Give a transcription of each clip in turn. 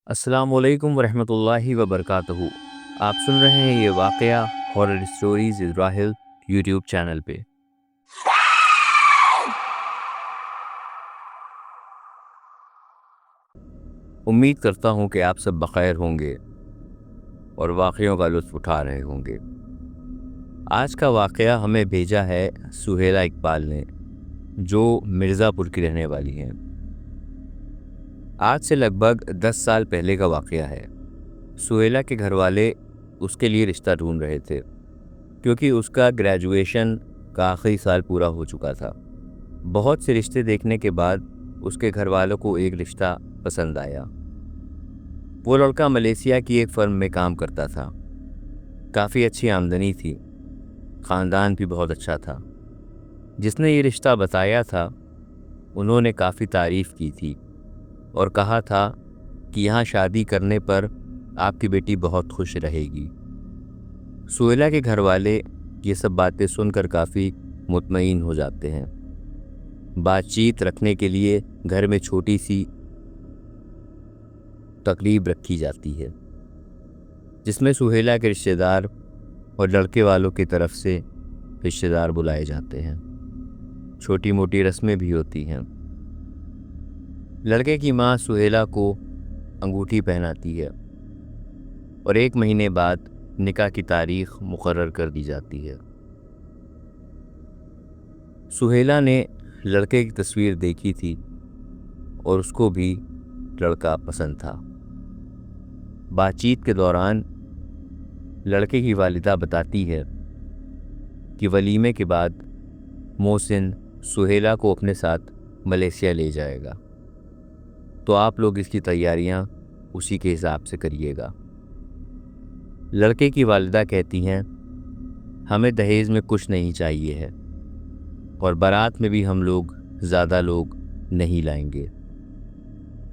अस्सलाम वालेकुम वरहमतुल्लाहि वबरकातुहू। आप सुन रहे हैं ये वाक़या horror stories Israel YouTube channel पे। उम्मीद करता हूँ कि आप सब बख़ैर होंगे और वाक़यों का लुत्फ़ उठा रहे होंगे। आज का वाक़या हमें भेजा है सुहेला इकबाल ने, जो मिर्ज़ापुर की रहने वाली हैं। आज से लगभग 10 साल पहले का वाक़या है। सुहेला के घरवाले उसके लिए रिश्ता ढूंढ रहे थे, क्योंकि उसका ग्रेजुएशन का आखिरी साल पूरा हो चुका था। बहुत से रिश्ते देखने के बाद उसके घरवालों को एक रिश्ता पसंद आया। वो लड़का मलेशिया की एक फर्म में काम करता था। काफ़ी अच्छी आमदनी थी, ख़ानदान भी बहुत अच्छा था। जिसने ये रिश्ता बताया था, उन्होंने काफ़ी तारीफ़ की थी और कहा था कि यहाँ शादी करने पर आपकी बेटी बहुत खुश रहेगी। सुहेला के घरवाले ये सब बातें सुनकर काफ़ी मुतमईन हो जाते हैं। बातचीत रखने के लिए घर में छोटी सी तकरीब रखी जाती है, जिसमें सुहेला के रिश्तेदार और लड़के वालों की तरफ से रिश्तेदार बुलाए जाते हैं। छोटी मोटी रस्में भी होती हैं। लड़के की माँ सुहेला को अंगूठी पहनाती है और 1 महीने बाद निकाह की तारीख मुकर्रर कर दी जाती है। सुहेला ने लड़के की तस्वीर देखी थी और उसको भी लड़का पसंद था। बातचीत के दौरान लड़के की वालिदा बताती है कि वलीमे के बाद मोहसिन सुहेला को अपने साथ मलेशिया ले जाएगा, तो आप लोग इसकी तैयारियां उसी के हिसाब से करिएगा। लड़के की वालिदा कहती हैं, हमें दहेज में कुछ नहीं चाहिए है और बारात में भी हम लोग ज़्यादा लोग नहीं लाएंगे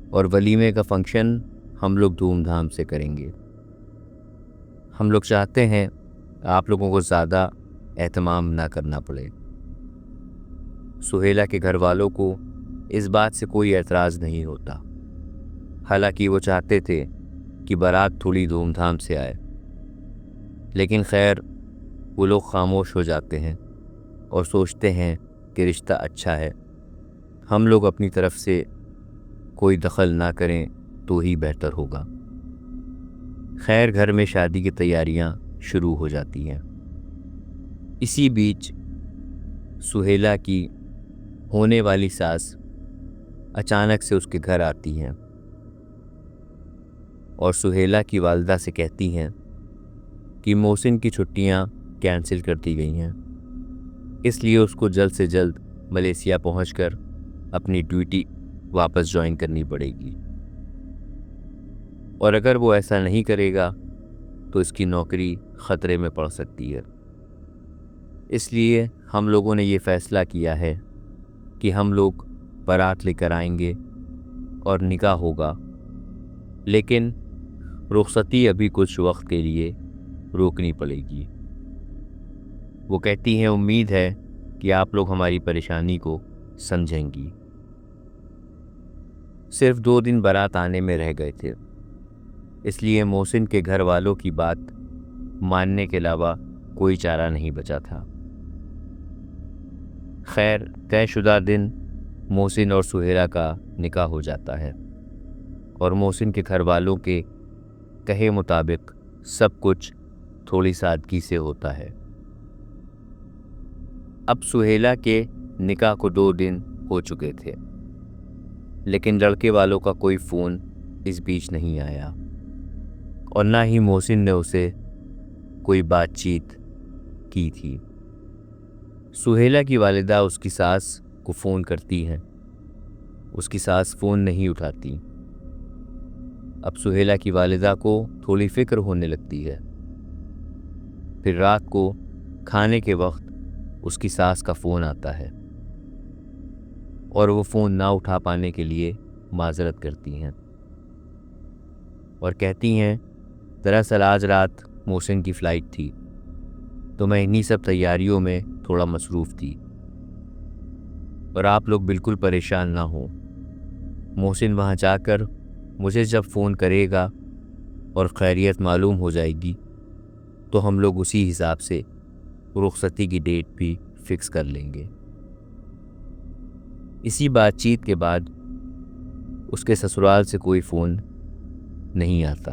और वलीमे का फंक्शन हम लोग धूमधाम से करेंगे। हम लोग चाहते हैं आप लोगों को ज़्यादा एहतमाम ना करना पड़े। सुहेला के घर वालों को इस बात से कोई एतराज़ नहीं होता। हालांकि वो चाहते थे कि बारात थोड़ी धूमधाम से आए, लेकिन खैर वो लोग खामोश हो जाते हैं और सोचते हैं कि रिश्ता अच्छा है, हम लोग अपनी तरफ से कोई दखल ना करें तो ही बेहतर होगा। खैर घर में शादी की तैयारियां शुरू हो जाती हैं। इसी बीच सुहेला की होने वाली सास अचानक से उसके घर आती हैं और सुहेला की वालिदा से कहती हैं कि मोहसिन की छुट्टियां कैंसिल कर दी गई हैं, इसलिए उसको जल्द से जल्द मलेशिया पहुंचकर अपनी ड्यूटी वापस ज्वाइन करनी पड़ेगी और अगर वो ऐसा नहीं करेगा तो इसकी नौकरी ख़तरे में पड़ सकती है। इसलिए हम लोगों ने ये फ़ैसला किया है कि हम लोग बारात लेकर आएंगे और निकाह होगा, लेकिन रुखसती अभी कुछ वक्त के लिए रोकनी पड़ेगी। वो कहती हैं, उम्मीद है कि आप लोग हमारी परेशानी को समझेंगी। सिर्फ 2 दिन बारात आने में रह गए थे, इसलिए मोहसिन के घर वालों की बात मानने के अलावा कोई चारा नहीं बचा था। खैर तयशुदा दिन मोहसिन और सुहेला का निकाह हो जाता है और मोहसिन के घर वालों के कहे मुताबिक सब कुछ थोड़ी सादगी से होता है। अब सुहेला के निकाह को 2 दिन हो चुके थे, लेकिन लड़के वालों का कोई फ़ोन इस बीच नहीं आया और ना ही मोहसिन ने उसे कोई बातचीत की थी। सुहेला की वालिदा उसकी सास को फ़ोन करती हैं, उसकी सास फ़ोन नहीं उठाती। अब सुहेला की वालिदा को थोड़ी फ़िक्र होने लगती है। फिर रात को खाने के वक्त उसकी सास का फ़ोन आता है और वो फ़ोन ना उठा पाने के लिए माज़रत करती हैं और कहती हैं, दरअसल आज रात मोहसिन की फ़्लाइट थी, तो मैं इन्हीं सब तैयारियों में थोड़ा मसरूफ़ थी और आप लोग बिल्कुल परेशान ना हो। मोहसिन वहाँ जाकर मुझे जब फ़ोन करेगा और खैरियत मालूम हो जाएगी तो हम लोग उसी हिसाब से रुखसती की डेट भी फिक्स कर लेंगे। इसी बातचीत के बाद उसके ससुराल से कोई फ़ोन नहीं आता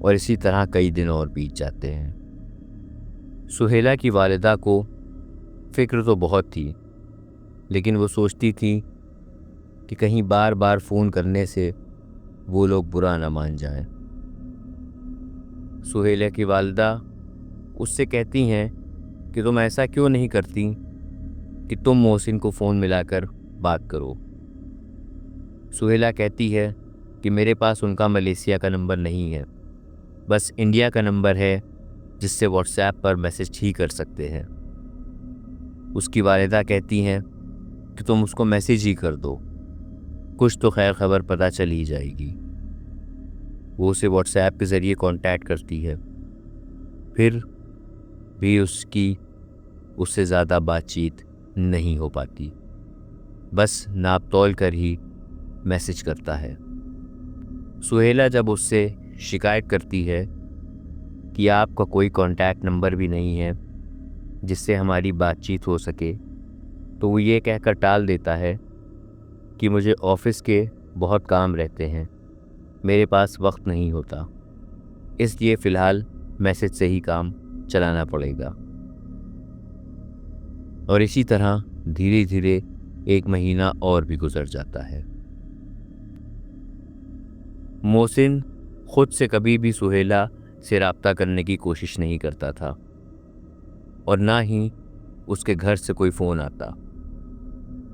और इसी तरह कई दिन और बीत जाते हैं। सुहेला की वालिदा को फ़िक्र तो बहुत थी, लेकिन वो सोचती थी कि कहीं बार बार फ़ोन करने से वो लोग बुरा ना मान जाएं। सुहेला की वालिदा उससे कहती हैं कि तुम ऐसा क्यों नहीं करती कि तुम मोहसिन को फ़ोन मिलाकर बात करो। सुहेला कहती है कि मेरे पास उनका मलेशिया का नंबर नहीं है, बस इंडिया का नंबर है जिससे व्हाट्सएप पर मैसेज ही कर सकते हैं। उसकी वालिदा कहती हैं कि तुम उसको मैसेज ही कर दो, कुछ तो खैर खबर पता चल ही जाएगी। वो उसे व्हाट्सएप के ज़रिए कांटेक्ट करती है, फिर भी उसकी उससे ज़्यादा बातचीत नहीं हो पाती, बस नाप तोल कर ही मैसेज करता है। सुहेला जब उससे शिकायत करती है कि आपका कोई कांटेक्ट नंबर भी नहीं है जिससे हमारी बातचीत हो सके, तो वो ये कहकर टाल देता है कि मुझे ऑफिस के बहुत काम रहते हैं, मेरे पास वक्त नहीं होता, इसलिए फ़िलहाल मैसेज से ही काम चलाना पड़ेगा। और इसी तरह धीरे धीरे 1 महीना और भी गुजर जाता है। मोहसिन खुद से कभी भी सुहेला से राब्ता करने की कोशिश नहीं करता था और ना ही उसके घर से कोई फ़ोन आता।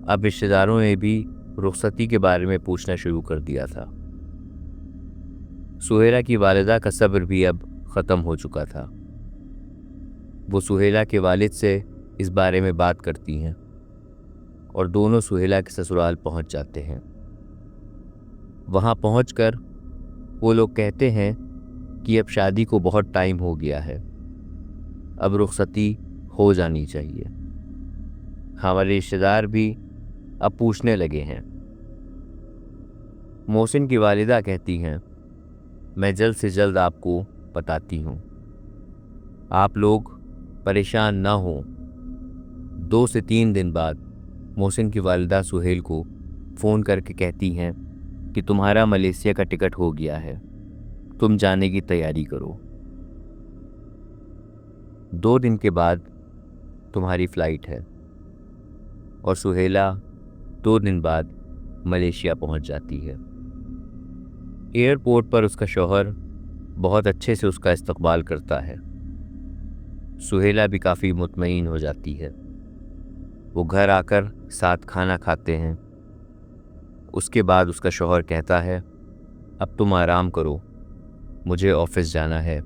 अब रिश्तेदारों ने भी रुखसती के बारे में पूछना शुरू कर दिया था। सुहेला की वालिदा का सब्र भी अब ख़त्म हो चुका था। वो सुहेला के वालिद से इस बारे में बात करती हैं और दोनों सुहेला के ससुराल पहुंच जाते हैं। वहां पहुंचकर वो लोग कहते हैं कि अब शादी को बहुत टाइम हो गया है, अब रुखसती हो जानी चाहिए। हमारे रिश्तेदार भी अब पूछने लगे हैं। मोहसिन की वालिदा कहती हैं, मैं जल्द से जल्द आपको बताती हूँ, आप लोग परेशान ना हो। 2 से 3 दिन बाद मोहसिन की वालिदा सुहेल को फ़ोन करके कहती हैं कि तुम्हारा मलेशिया का टिकट हो गया है, तुम जाने की तैयारी करो। 2 दिन के बाद तुम्हारी फ़्लाइट है। और सुहेला 2 दिन बाद मलेशिया पहुंच जाती है। एयरपोर्ट पर उसका शौहर बहुत अच्छे से उसका इस्तकबाल करता है। सुहेला भी काफ़ी मुतमईन हो जाती है। वो घर आकर साथ खाना खाते हैं। उसके बाद उसका शौहर कहता है, अब तुम आराम करो, मुझे ऑफिस जाना है।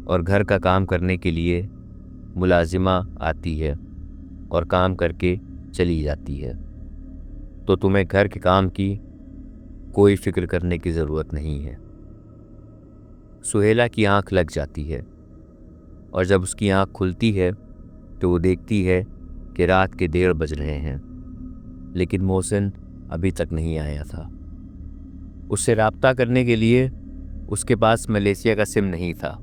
और घर का काम करने के लिए मुलाजिमा आती है और काम करके चली जाती है, तो तुम्हें घर के काम की कोई फिक्र करने की ज़रूरत नहीं है। सुहेला की आंख लग जाती है और जब उसकी आंख खुलती है तो वो देखती है कि रात के 1:30 बज रहे हैं, लेकिन मोहसिन अभी तक नहीं आया था। उससे राब्ता करने के लिए उसके पास मलेशिया का सिम नहीं था।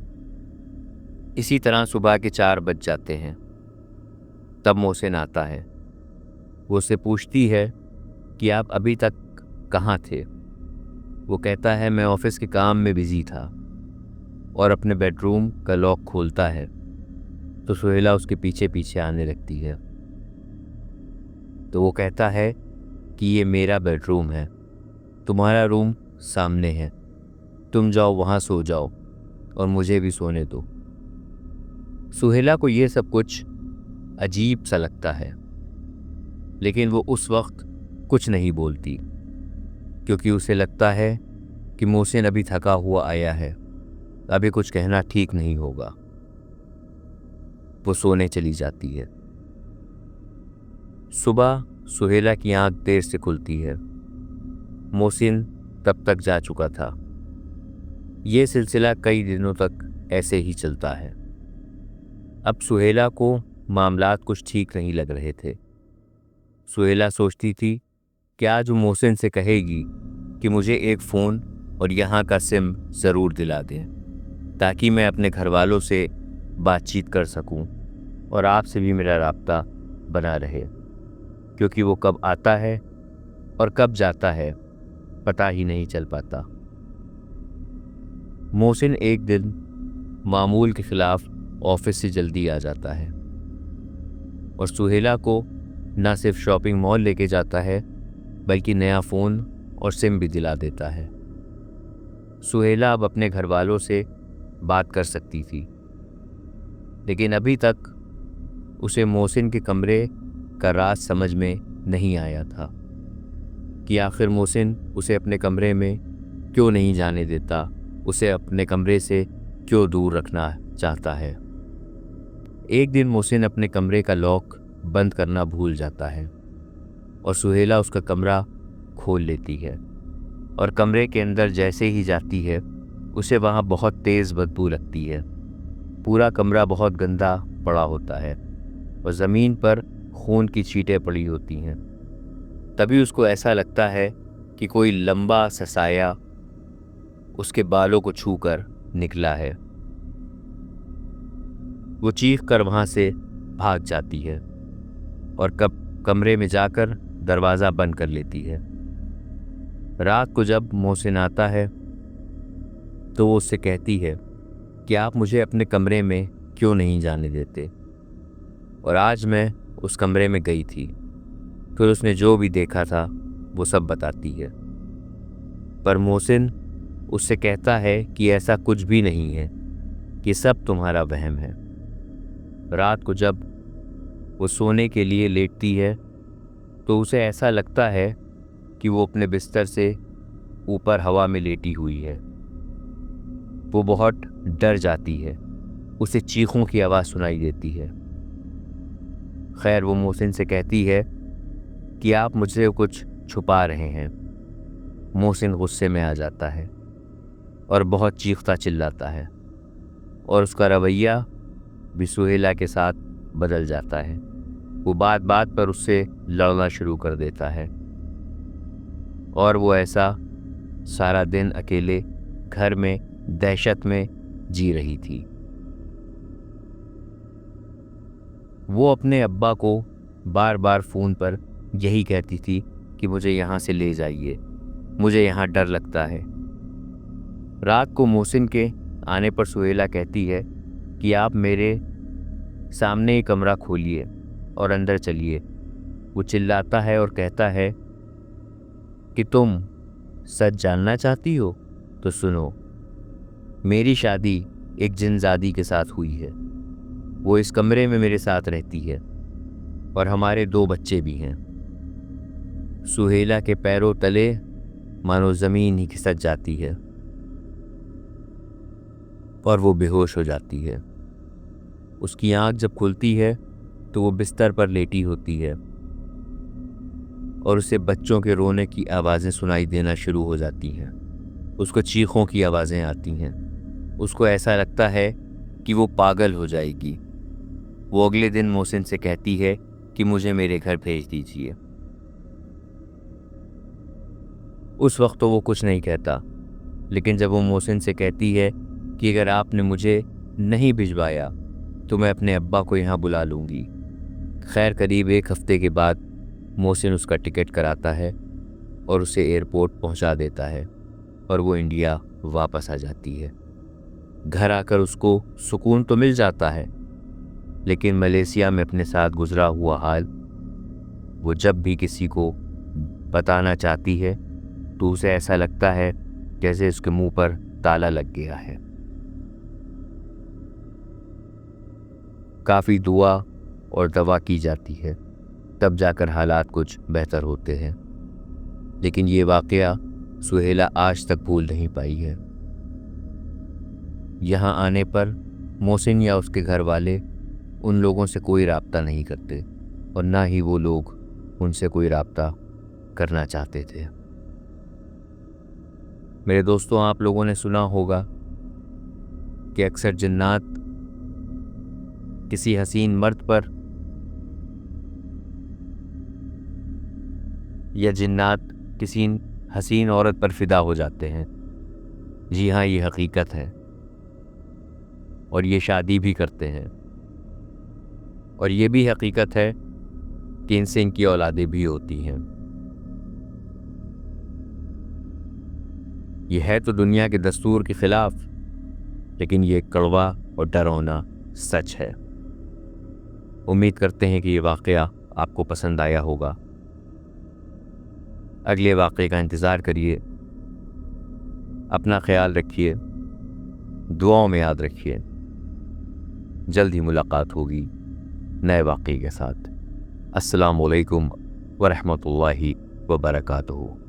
इसी तरह सुबह के 4 बज जाते हैं, तब मोहसिन आता है। वो उससे पूछती है कि आप अभी तक कहाँ थे। वो कहता है, मैं ऑफिस के काम में बिजी था, और अपने बेडरूम का लॉक खोलता है तो सुहेला उसके पीछे पीछे आने लगती है। तो वो कहता है कि ये मेरा बेडरूम है, तुम्हारा रूम सामने है, तुम जाओ वहाँ सो जाओ और मुझे भी सोने दो। सुहेला को ये सब कुछ अजीब सा लगता है, लेकिन वो उस वक्त कुछ नहीं बोलती, क्योंकि उसे लगता है कि मोहसिन अभी थका हुआ आया है, अभी कुछ कहना ठीक नहीं होगा। वो सोने चली जाती है। सुबह सुहेला की आंख देर से खुलती है। मोहसिन तब तक जा चुका था। ये सिलसिला कई दिनों तक ऐसे ही चलता है। अब सुहेला को मामलात कुछ ठीक नहीं लग रहे थे। सुहेला सोचती थी कि आज वो मोहसिन से कहेगी कि मुझे एक फ़ोन और यहाँ का सिम ज़रूर दिला दें, ताकि मैं अपने घर वालों से बातचीत कर सकूं और आपसे भी मेरा राब्ता बना रहे, क्योंकि वो कब आता है और कब जाता है पता ही नहीं चल पाता। मोहसिन एक दिन मामूल के खिलाफ ऑफिस से जल्दी आ जाता है और सुहेला को न सिर्फ शॉपिंग मॉल लेके जाता है बल्कि नया फ़ोन और सिम भी दिला देता है। सुहेला अब अपने घर वालों से बात कर सकती थी, लेकिन अभी तक उसे मोहसिन के कमरे का राज समझ में नहीं आया था कि आखिर मोहसिन उसे अपने कमरे में क्यों नहीं जाने देता, उसे अपने कमरे से क्यों दूर रखना चाहता है। एक दिन मोहसिन अपने कमरे का लॉक बंद करना भूल जाता है और सुहेला उसका कमरा खोल लेती है और कमरे के अंदर जैसे ही जाती है उसे वहाँ बहुत तेज़ बदबू लगती है। पूरा कमरा बहुत गंदा पड़ा होता है और ज़मीन पर खून की छींटें पड़ी होती हैं। तभी उसको ऐसा लगता है कि कोई लंबा सा साया उसके बालों को छूकर निकला है। वो चीख कर वहाँ से भाग जाती है और कमरे में जाकर दरवाज़ा बंद कर लेती है। रात को जब मोहसिन आता है तो वो उससे कहती है कि आप मुझे अपने कमरे में क्यों नहीं जाने देते, और आज मैं उस कमरे में गई थी। फिर उसने जो भी देखा था वो सब बताती है, पर मोहसिन उससे कहता है कि ऐसा कुछ भी नहीं है, कि सब तुम्हारा वहम है। रात को जब वो सोने के लिए लेटती है तो उसे ऐसा लगता है कि वो अपने बिस्तर से ऊपर हवा में लेटी हुई है। वो बहुत डर जाती है, उसे चीखों की आवाज़ सुनाई देती है। खैर वो मोहसिन से कहती है कि आप मुझसे कुछ छुपा रहे हैं। मोहसिन गुस्से में आ जाता है और बहुत चीखता चिल्लाता है और उसका रवैया भी सुहेला के साथ बदल जाता है। वो बात बात पर उससे लड़ना शुरू कर देता है और वो ऐसा सारा दिन अकेले घर में दहशत में जी रही थी। वो अपने अब्बा को बार बार फ़ोन पर यही कहती थी कि मुझे यहाँ से ले जाइए, मुझे यहाँ डर लगता है। रात को मोहसिन के आने पर सुहेला कहती है कि आप मेरे सामने ही कमरा खोलिए और अंदर चलिए। वो चिल्लाता है और कहता है कि तुम सच जानना चाहती हो तो सुनो, मेरी शादी एक जिनजादी के साथ हुई है। वो इस कमरे में मेरे साथ रहती है और हमारे 2 बच्चे भी हैं। सुहेला के पैरों तले मानो ज़मीन ही खिसक जाती है और वो बेहोश हो जाती है। उसकी आंख जब खुलती है तो वो बिस्तर पर लेटी होती है और उसे बच्चों के रोने की आवाज़ें सुनाई देना शुरू हो जाती हैं। उसको चीखों की आवाज़ें आती हैं। उसको ऐसा लगता है कि वो पागल हो जाएगी। वो अगले दिन मोहसिन से कहती है कि मुझे मेरे घर भेज दीजिए। उस वक्त तो वो कुछ नहीं कहता, लेकिन जब वो मोहसिन से कहती है कि अगर आपने मुझे नहीं भिजवाया तो मैं अपने अब्बा को यहाँ बुला लूँगी। खैर करीब 1 हफ्ते के बाद मोहसिन उसका टिकट कराता है और उसे एयरपोर्ट पहुँचा देता है और वो इंडिया वापस आ जाती है। घर आकर उसको सुकून तो मिल जाता है, लेकिन मलेशिया में अपने साथ गुजरा हुआ हाल वो जब भी किसी को बताना चाहती है तो उसे ऐसा लगता है जैसे उसके मुंह पर ताला लग गया है। काफ़ी दुआ और दवा की जाती है, तब जाकर हालात कुछ बेहतर होते हैं, लेकिन ये वाक़या सुहेला आज तक भूल नहीं पाई है। यहाँ आने पर मोहसिन या उसके घर वाले उन लोगों से कोई राब्ता नहीं करते और ना ही वो लोग उनसे कोई राब्ता करना चाहते थे। मेरे दोस्तों, आप लोगों ने सुना होगा कि अक्सर जिन्नात किसी हसीन मर्द पर या जिन्नात किसी हसीन औरत पर फिदा हो जाते हैं। जी हाँ, ये हकीकत है। और ये शादी भी करते हैं। और ये भी हकीकत है कि इनसे इनकी औलादें भी होती हैं। ये है तो दुनिया के दस्तूर के खिलाफ, लेकिन ये कड़वा और डरावना सच है। उम्मीद करते हैं कि ये वाकया आपको पसंद आया होगा। अगले वाकये का इंतज़ार करिए। अपना ख्याल रखिए, दुआओं में याद रखिए। जल्द ही मुलाकात होगी नए वाकये के साथ। अस्सलामु अलैकुम वरहमतुल्लाहि वबरकातुहू।